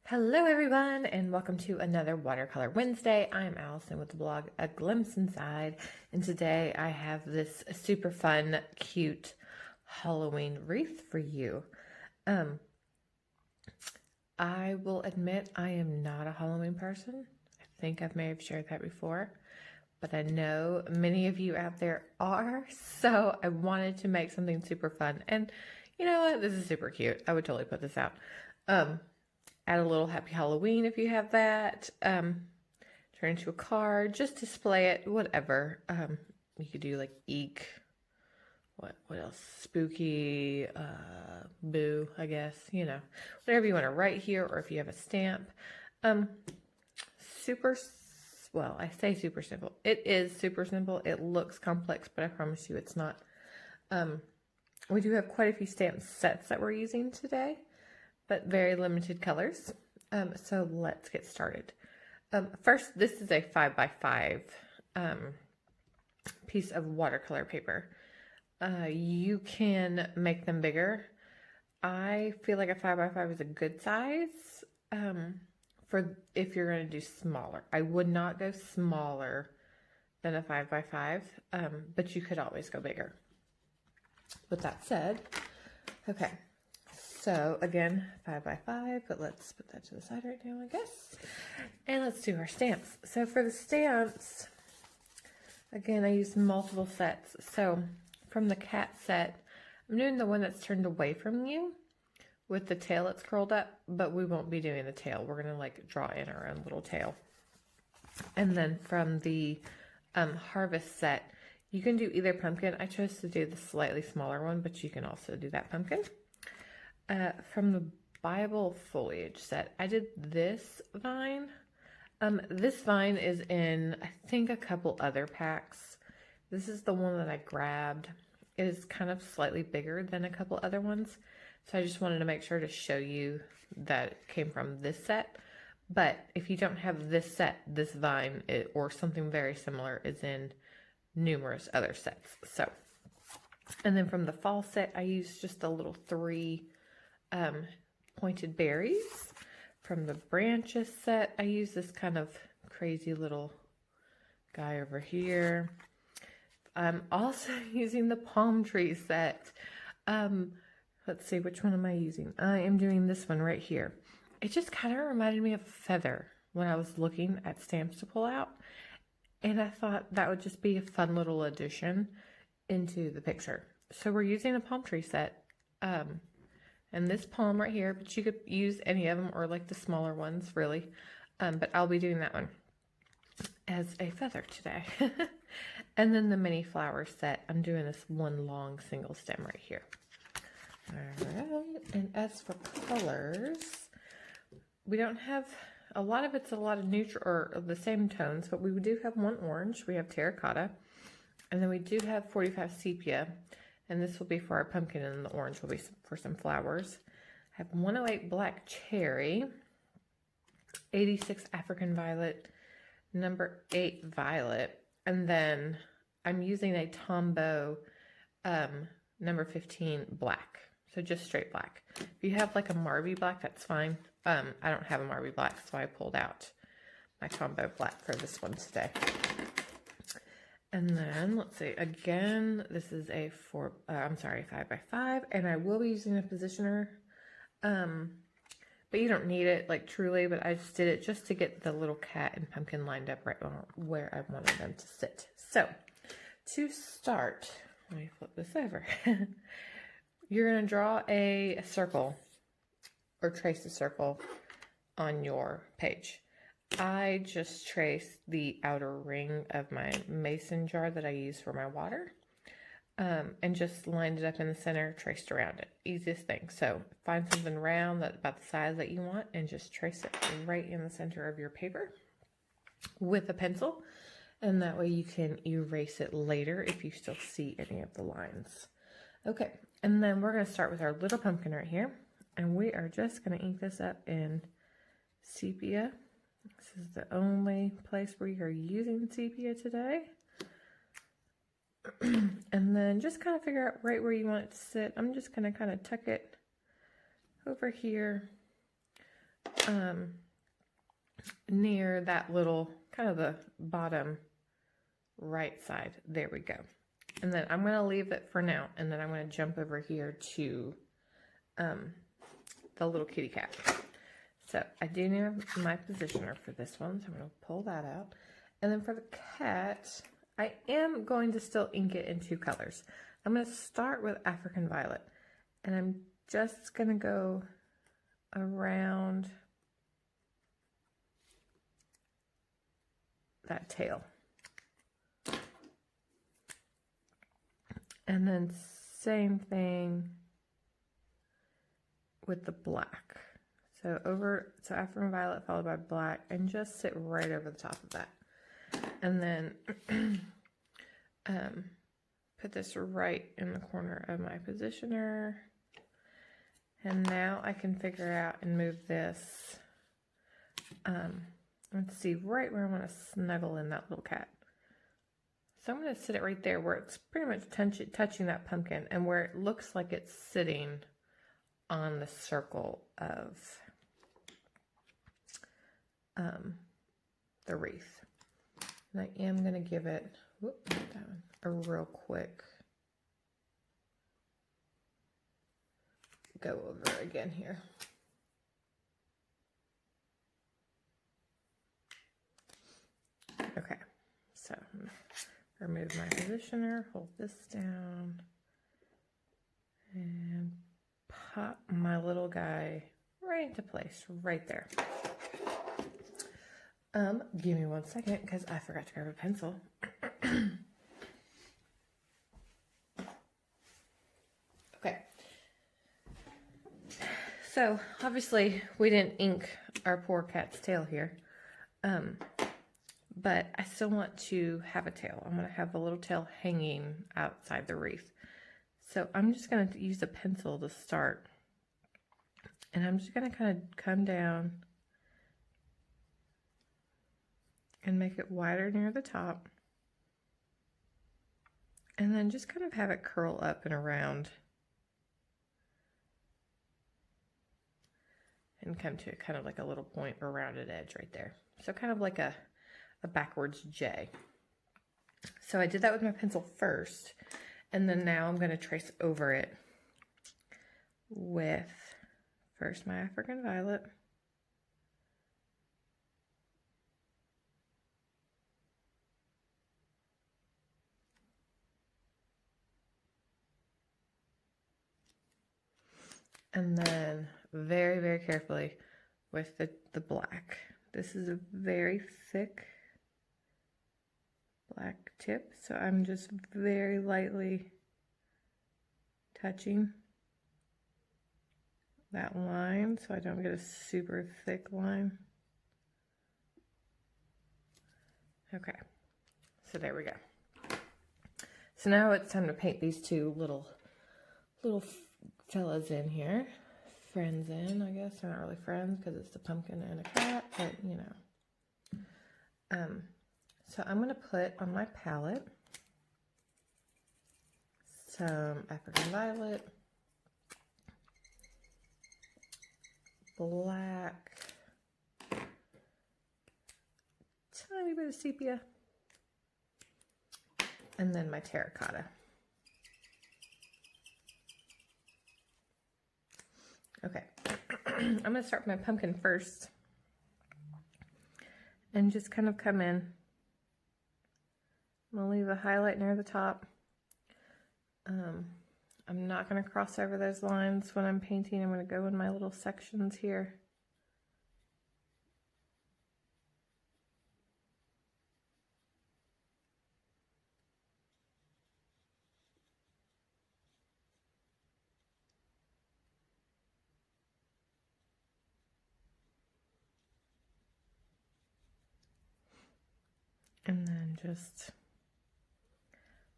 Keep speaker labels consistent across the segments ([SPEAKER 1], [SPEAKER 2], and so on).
[SPEAKER 1] Hello everyone and welcome to another Watercolor Wednesday. I'm Allison with the blog A Glimpse Inside, and today I have this super fun, cute Halloween wreath for you. I will admit I am not a Halloween person. I think I may have shared that before, but I know many of you out there are, so I wanted to make something super fun. And you know what? This is super cute. I would totally put this out. Add a little Happy Halloween if you have that. Turn into a card, just display it, whatever. You could do like eek. What else? Spooky, boo, I guess. You know, whatever you want to write here, or if you have a stamp. Well, I say super simple. It is super simple. It looks complex, but I promise you it's not. We do have quite a few stamp sets that we're using today, but very limited colors. So let's get started. First, this is a 5x5 piece of watercolor paper. You can make them bigger. I feel like a 5x5 is a good size for if you're going to do smaller. I would not go smaller than a 5x5, but you could always go bigger. With that said, okay. So again, 5x5, but let's put that to the side right now, I guess. And let's do our stamps. So for the stamps, again, I used multiple sets. So from the cat set, I'm doing the one that's turned away from you with the tail that's curled up, but we won't be doing the tail. We're gonna like draw in our own little tail. And then from the harvest set, you can do either pumpkin. I chose to do the slightly smaller one, but you can also do that pumpkin. From the Bible foliage set, I did this vine. This vine is in, I think, a couple other packs. This is the one that I grabbed. It is kind of slightly bigger than a couple other ones. So I just wanted to make sure to show you that it came from this set. But if you don't have this set, this vine or something very similar is in numerous other sets. So, and then from the fall set, I used just a little 3 pointed berries. From the branches set, I use this kind of crazy little guy over here. I'm also using the palm tree set. Let's see, which one am I using? I am doing this one right here. It just kind of reminded me of a feather when I was looking at stamps to pull out, and I thought that would just be a fun little addition into the picture. So we're using a palm tree set. And this palm right here, but you could use any of them or like the smaller ones really. But I'll be doing that one as a feather today. And then the mini flower set, I'm doing this one long single stem right here. All right, and as for colors, we don't have, a lot of neutral or the same tones, but we do have one orange, we have terracotta, and then we do have 45 sepia. And this will be for our pumpkin, and the orange will be for some flowers. I have 108 black cherry, 86 African violet, number 8 violet, and then I'm using a Tombow number 15 black. So just straight black. If you have like a Marby black, that's fine. I don't have a Marby black, so I pulled out my Tombow black for this one today. And then, let's see, again, this is a 5x5, and I will be using a positioner, but you don't need it, like, truly, but I just did it just to get the little cat and pumpkin lined up right where I wanted them to sit. So, to start, let me flip this over. You're going to draw a circle, or trace a circle on your page. I just traced the outer ring of my mason jar that I use for my water, and just lined it up in the center, traced around it. Easiest thing. So find something round that's about the size that you want and just trace it right in the center of your paper with a pencil, and that way you can erase it later if you still see any of the lines. Okay, and then we're going to start with our little pumpkin right here, and we are just going to ink this up in sepia. This is the only place where you're using sepia today. And then just kind of figure out right where you want it to sit. I'm just going to kind of tuck it over here near that little, kind of the bottom right side. There we go. And then I'm going to leave it for now, and then I'm going to jump over here to the little kitty cat. So I do need my positioner for this one, so I'm going to pull that out. And then for the cat, I am going to still ink it in 2 colors. I'm going to start with African Violet, and I'm just going to go around that tail. And then same thing with the black. So African Violet followed by black, and just sit right over the top of that. And then put this right in the corner of my positioner. And now I can figure out and move this, let's see, right where I want to snuggle in that little cat. So I'm going to sit it right there where it's pretty much touching that pumpkin, and where it looks like it's sitting on the circle of the wreath. And I am going to give it a real quick go over again here. Okay, so remove my positioner, hold this down, and pop my little guy right into place, right there. Give me 1 second because I forgot to grab a pencil. Okay. So obviously we didn't ink our poor cat's tail here. But I still want to have a tail. I'm going to have a little tail hanging outside the wreath. So I'm just going to use a pencil to start. And I'm just going to kind of come down and make it wider near the top. And then just kind of have it curl up and around. And come to kind of like a little point or rounded edge right there. So kind of like a backwards J. So I did that with my pencil first, and then now I'm going to trace over it with first my African Violet, and then very, very carefully with the black. This is a very thick black tip, so I'm just very lightly touching that line so I don't get a super thick line. Okay, so there we go. So now it's time to paint these 2 little fellas in here. Friends in, I guess. They're not really friends because it's a pumpkin and a cat, but you know. So I'm going to put on my palette some African Violet, black, tiny bit of sepia, and then my terracotta. Okay, I'm going to start with my pumpkin first and just kind of come in. I'm going to leave a highlight near the top. I'm not going to cross over those lines when I'm painting. I'm going to go in my little sections here. And then just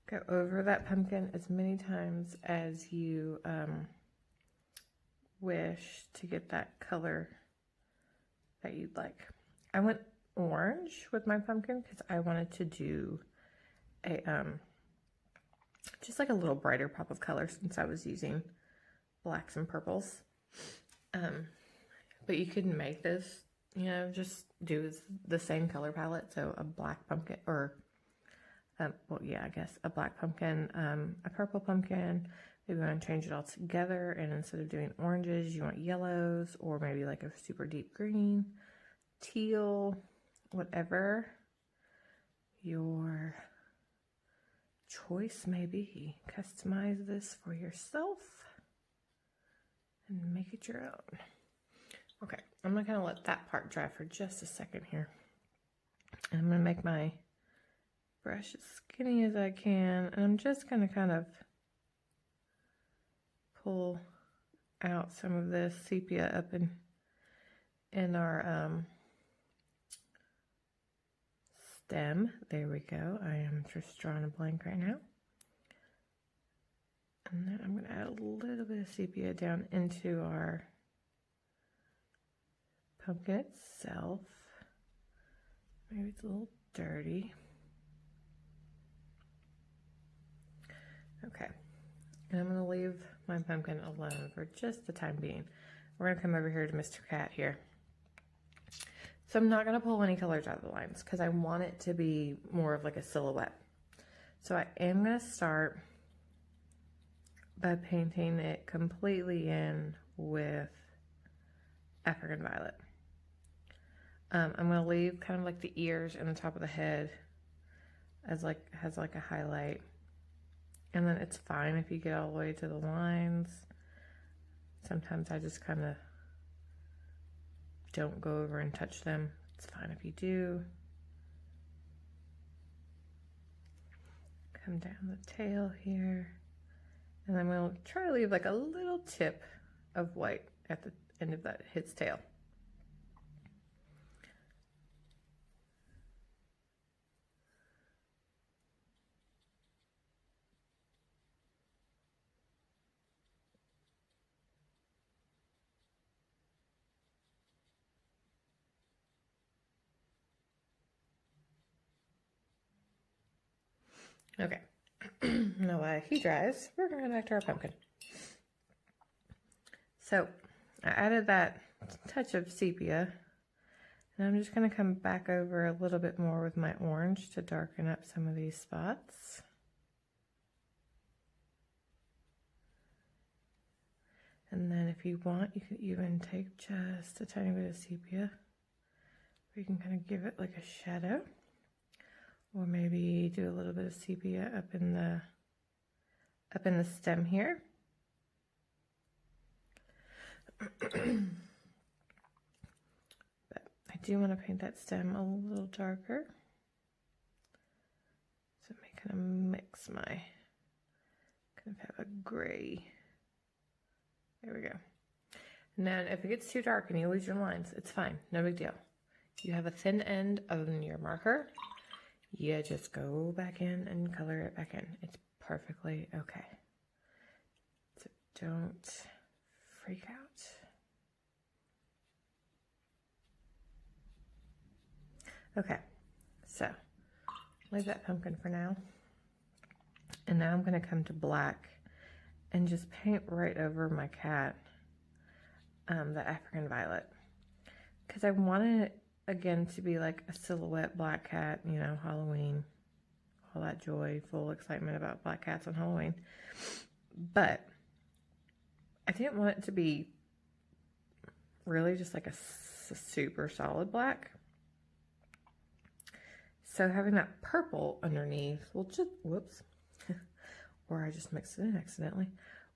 [SPEAKER 1] go over that pumpkin as many times as you wish to get that color that you'd like. I went orange with my pumpkin because I wanted to do a just like a little brighter pop of color since I was using blacks and purples. But you could make this, you know, just do the same color palette. So a black pumpkin, or, well, yeah, I guess a black pumpkin, a purple pumpkin. Maybe you want to change it all together, and instead of doing oranges, you want yellows, or maybe like a super deep green, teal, whatever your choice may be. Customize this for yourself and make it your own. Okay, I'm gonna kind of let that part dry for just a second here. And I'm gonna make my brush as skinny as I can, and I'm just gonna kind of pull out some of this sepia up in our stem. There we go. I am just drawing a blank right now. And then I'm gonna add a little bit of sepia down into our pumpkin itself. Maybe it's a little dirty. Okay, and I'm going to leave my pumpkin alone for just the time being. We're going to come over here to Mr. Cat here. So I'm not going to pull any colors out of the lines because I want it to be more of like a silhouette. So I am going to start by painting it completely in with African Violet. I'm going to leave kind of like the ears and the top of the head as like, has like a highlight. And then it's fine if you get all the way to the lines. Sometimes I just kind of don't go over and touch them. It's fine if you do. Come down the tail here. And I'm going to try to leave like a little tip of white at the end of that its tail. Okay, now while he dries, we're going to go back to our pumpkin. So I added that touch of sepia, and I'm just going to come back over a little bit more with my orange to darken up some of these spots. And then if you want, you can even take just a tiny bit of sepia. You can kind of give it like a shadow. Or maybe do a little bit of sepia up in the stem here. But I do want to paint that stem a little darker. So I kind of mix my, kind of have a gray. There we go. And then if it gets too dark and you lose your lines, it's fine, no big deal. You have a thin end of your marker. You just go back in and color it back in. It's perfectly okay. So don't freak out. Okay, so leave that pumpkin for now. And now I'm going to come to black and just paint right over my cat, the African Violet. Because I want it, again, to be like a silhouette black cat, you know, Halloween, all that joy, full excitement about black cats on Halloween. But I didn't want it to be really just like a super solid black. So having that purple underneath will just, whoops, or I just mixed it in accidentally,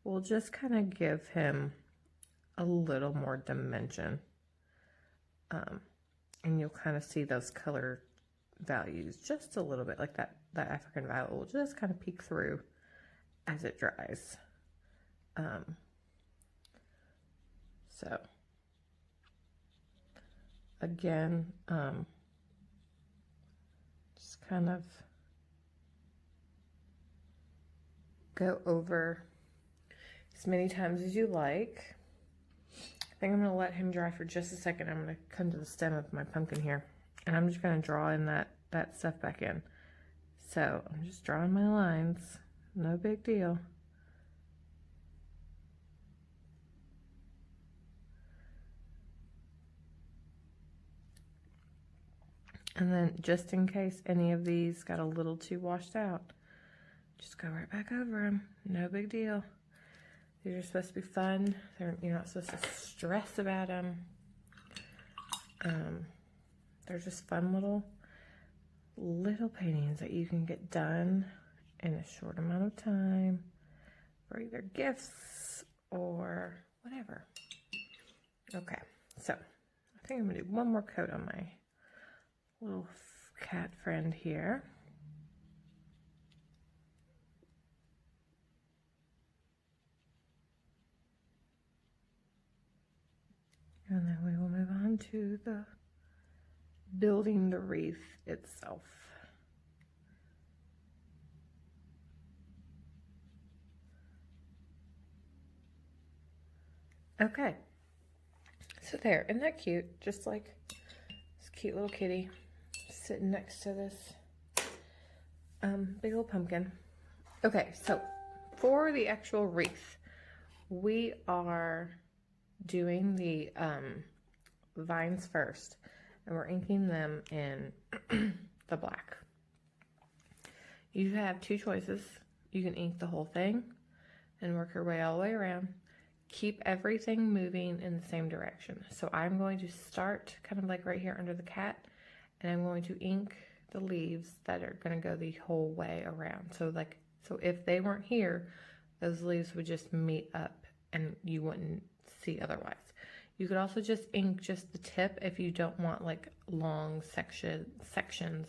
[SPEAKER 1] will just kind of give him a little more dimension. And you'll kind of see those color values just a little bit, like that African Violet will just kind of peek through as it dries. So again, just kind of go over as many times as you like. I think I'm going to let him dry for just a second. I'm going to come to the stem of my pumpkin here, and I'm just going to draw in that stuff back in. So I'm just drawing my lines, no big deal. And then just in case any of these got a little too washed out, just go right back over them. No big deal. These are supposed to be fun. You're not supposed to stress about them. They're just fun little paintings that you can get done in a short amount of time for either gifts or whatever. Okay, so I think I'm gonna do one more coat on my little cat friend here. And then we will move on to the building the wreath itself. Okay, so there, isn't that cute? Just like this cute little kitty sitting next to this big old pumpkin. Okay, so for the actual wreath, we are doing the vines first, and we're inking them in the black. You have two choices. You can ink the whole thing and work your way all the way around. Keep everything moving in the same direction. So I'm going to start kind of like right here under the cat, and I'm going to ink the leaves that are going to go the whole way around. So if they weren't here, those leaves would just meet up and you wouldn't see otherwise. You could also just ink just the tip if you don't want like long sections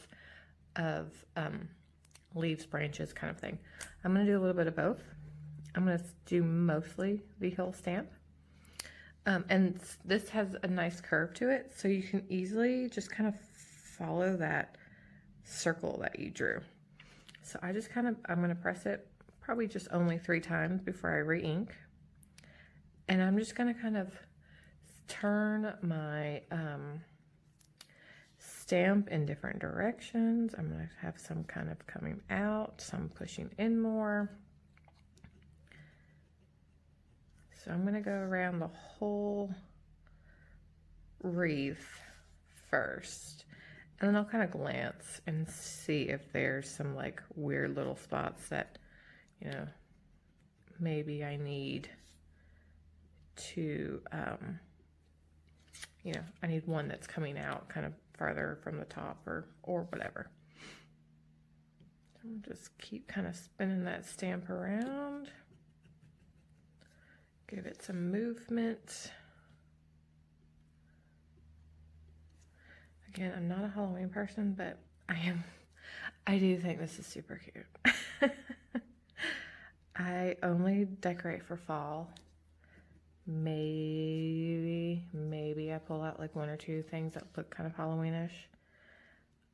[SPEAKER 1] of leaves, branches kind of thing. I'm going to do a little bit of both. I'm going to do mostly the whole stamp. And this has a nice curve to it, so you can easily just kind of follow that circle that you drew. So I'm going to press it probably just only 3 times before I re-ink. And I'm just going to kind of turn my stamp in different directions. I'm going to have some kind of coming out, some pushing in more. So I'm going to go around the whole wreath first, and then I'll kind of glance and see if there's some like weird little spots that, you know, maybe I need to, you know, I need one that's coming out kind of farther from the top or whatever. So I'll just keep kind of spinning that stamp around. Give it some movement. Again, I'm not a Halloween person, but I do think this is super cute. I only decorate for fall. Maybe I pull out like 1 or 2 things that look kind of Halloweenish.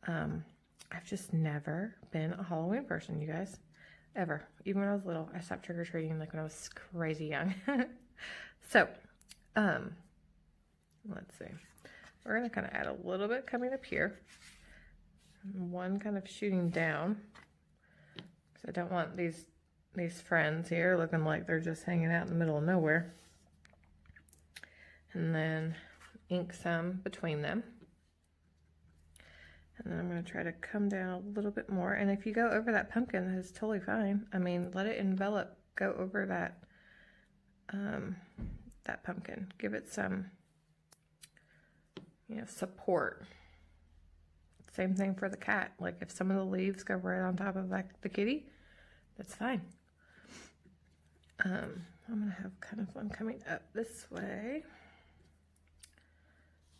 [SPEAKER 1] I've just never been a Halloween person, you guys. Ever. Even when I was little, I stopped trick-or-treating like when I was crazy young. So, let's see. We're going to kind of add a little bit coming up here. One kind of shooting down. Because I don't want these friends here looking like they're just hanging out in the middle of nowhere. And then ink some between them. And then I'm going to try to come down a little bit more. And if you go over that pumpkin, that is totally fine. I mean, let it envelop, go over that, that pumpkin. Give it some, you know, support. Same thing for the cat. Like if some of the leaves go right on top of like the kitty, that's fine. I'm going to have kind of one coming up this way.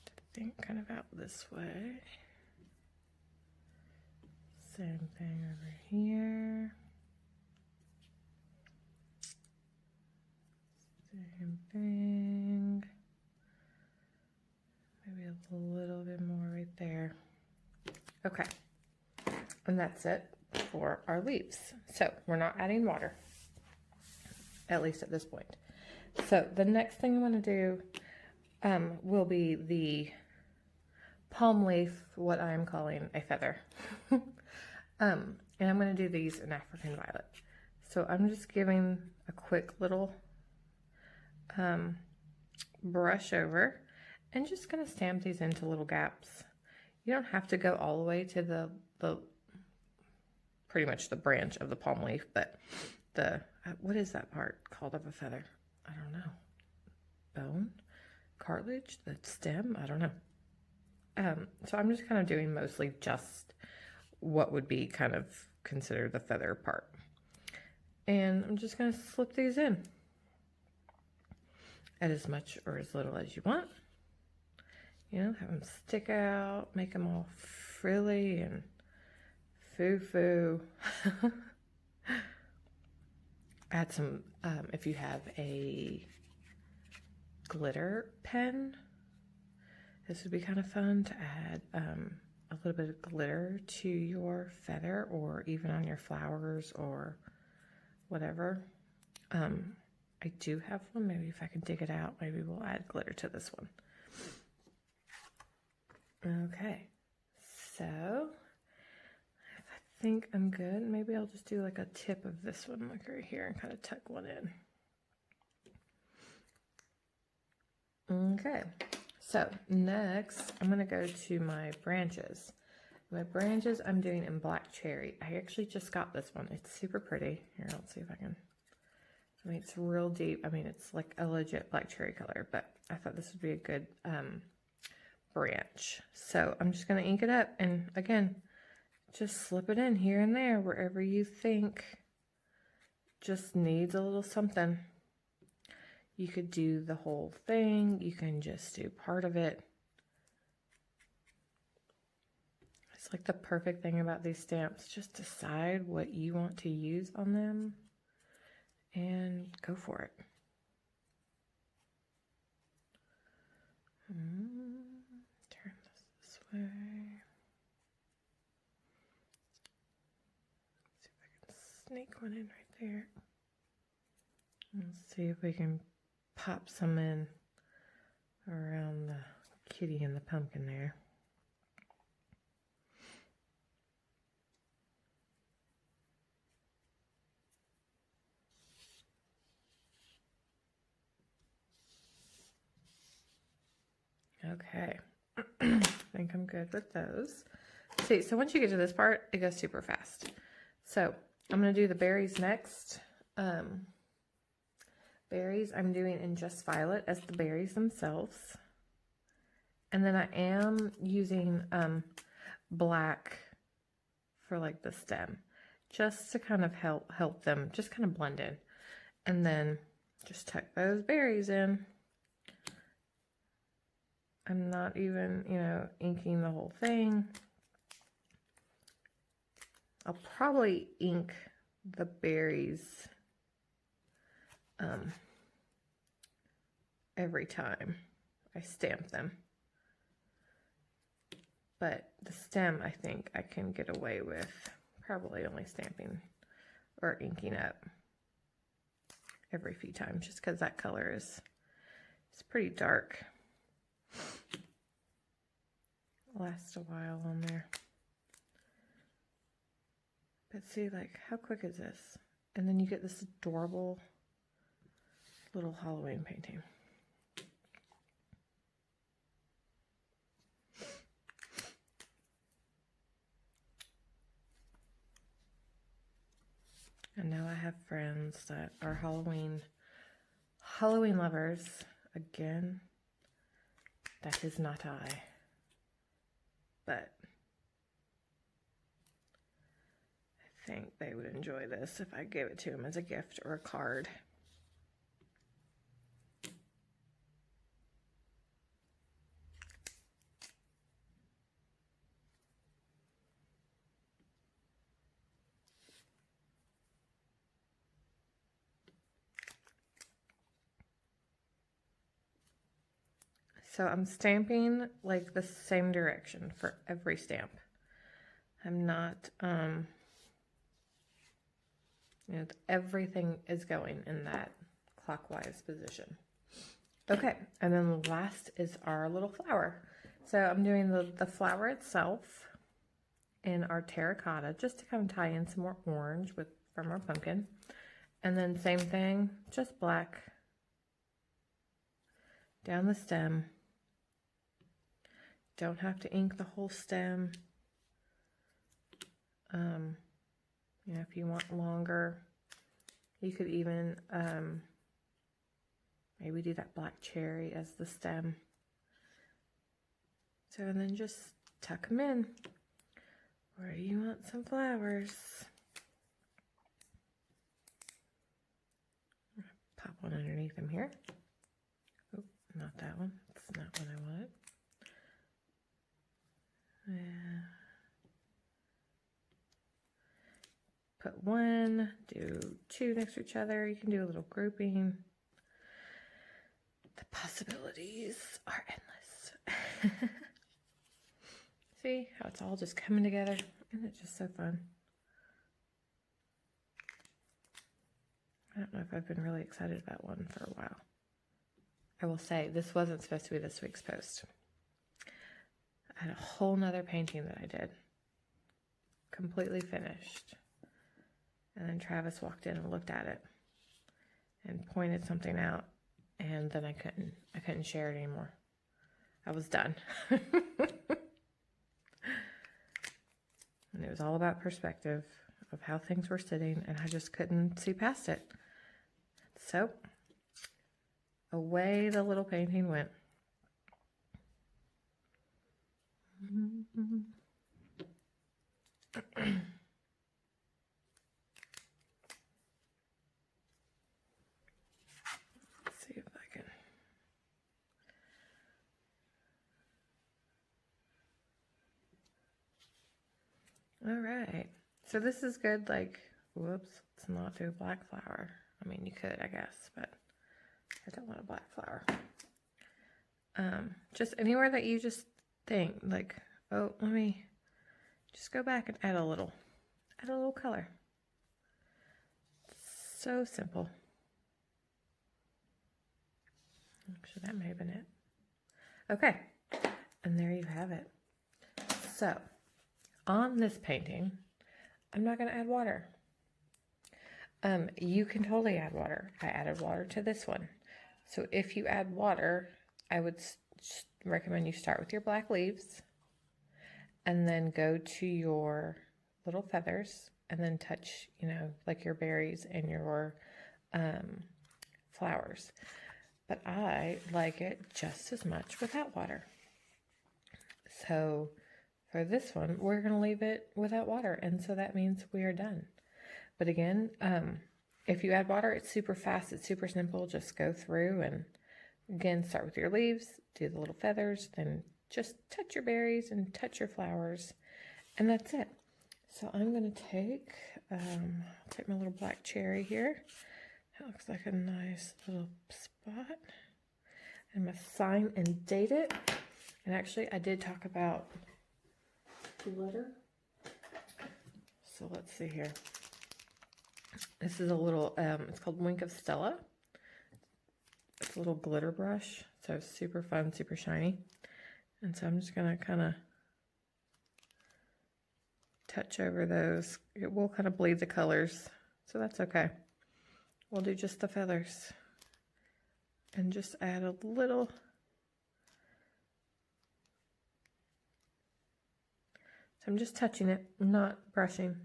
[SPEAKER 1] I think kind of out this way. Same thing over here. Same thing. Maybe a little bit more right there. Okay. And that's it for our leaves. So we're not adding water, at least at this point. So the next thing I'm going to do will be the palm leaf, what I'm calling a feather. And I'm going to do these in African violet. So I'm just giving a quick little brush over and just going to stamp these into little gaps. You don't have to go all the way to the pretty much the branch of the palm leaf, but the, what is that part called of a feather? I don't know. Bone? Cartilage? The stem? I don't know. So I'm just kind of doing mostly just what would be kind of considered the feather part. And I'm just going to slip these in. Add as much or as little as you want. You know, have them stick out, make them all frilly and foo-foo. Add some, if you have a glitter pen, this would be kind of fun to add a little bit of glitter to your feather or even on your flowers or whatever. I do have one. Maybe if I can dig it out, maybe we'll add glitter to this one. Okay, so I think I'm good. Maybe I'll just do like a tip of this one, like right here, and kind of tuck one in. Okay, so next I'm going to go to my branches. My branches I'm doing in black cherry. I actually just got this one. It's super pretty. Here, let's see if I can. I mean, it's real deep. I mean, it's like a legit black cherry color, but I thought this would be a good branch. So I'm just going to ink it up, and again, just slip it in here and there wherever you think just needs a little something. You could do the whole thing. You can just do part of it. It's like the perfect thing about these stamps. Just decide what you want to use on them and go for it. Turn this way. See if I can sneak one in right there. Let's see if we can pop some in around the kitty and the pumpkin there. Okay, I think I'm good with those. See, so once you get to this part, it goes super fast. So I'm going to do the berries next. Berries I'm doing in just violet as the berries themselves. And then I am using black for like the stem, just to kind of help them just kind of blend in. And then just tuck those berries in. I'm not even, you know, inking the whole thing. I'll probably ink the berries every time I stamp them. But the stem, I think I can get away with probably only stamping or inking up every few times, just because that color is, it's pretty dark. Lasts a while on there. But see, like, how quick is this? And then you get this adorable little Halloween painting. And now I have friends that are Halloween lovers. Again, that is not I. But I think they would enjoy this if I gave it to them as a gift or a card. So I'm stamping like the same direction for every stamp. I'm not, you know, everything is going in that clockwise position. Okay, and then last is our little flower. So I'm doing the flower itself in our terracotta, just to kind of tie in some more orange from our pumpkin. And then same thing, just black down the stem don't have to ink the whole stem. You know, if you want longer, you could even maybe do that black cherry as the stem. So, and then just tuck them in where you want some flowers. Pop one underneath them here. Oh, not that one. That's not what I wanted. Yeah. Put one, do two next to each other. You can do a little grouping. The possibilities are endless. See how it's all just coming together? Isn't it just so fun? I don't know if I've been really excited about one for a while. I will say this wasn't supposed to be this week's post. I had a whole nother painting that I did. Completely finished. And then Travis walked in and looked at it and pointed something out, and then I couldn't share it anymore. I was done. And it was all about perspective of how things were sitting, and I just couldn't see past it. So away the little painting went. See if I can. All right. So this is good. Like, whoops, let's not do a black flower. I mean, you could, I guess, but I don't want a black flower. Just anywhere that you just think like, oh, let me just go back and add a little color. So simple. Actually, that may have been it. Okay, and there you have it. So, on this painting, I'm not going to add water. You can totally add water. I added water to this one. So if you add water, I would recommend you start with your black leaves and then go to your little feathers and then touch, you know, like your berries and your flowers. But I like it just as much without water. So for this one, we're going to leave it without water. And so that means we are done. But again, if you add water, it's super fast. It's super simple. Just go through and again, start with your leaves, do the little feathers, then just touch your berries and touch your flowers. And that's it. So I'm going to take my little black cherry here. That looks like a nice little spot. I'm going to sign and date it. And actually, I did talk about glitter. So let's see here. This is a little, it's called Wink of Stella. It's a little glitter brush. So it's super fun, super shiny. And so I'm just going to kind of touch over those. It will kind of bleed the colors. So that's okay. We'll do just the feathers. And just add a little. So I'm just touching it, not brushing.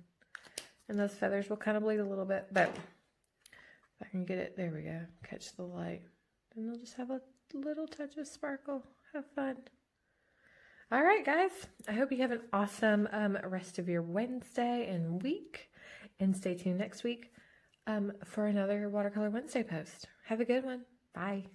[SPEAKER 1] And those feathers will kind of bleed a little bit, but if I can get it, there we go, catch the light. And they'll just have a little touch of sparkle. Have fun. All right, guys. I hope you have an awesome rest of your Wednesday and week. And stay tuned next week for another Watercolor Wednesday post. Have a good one. Bye.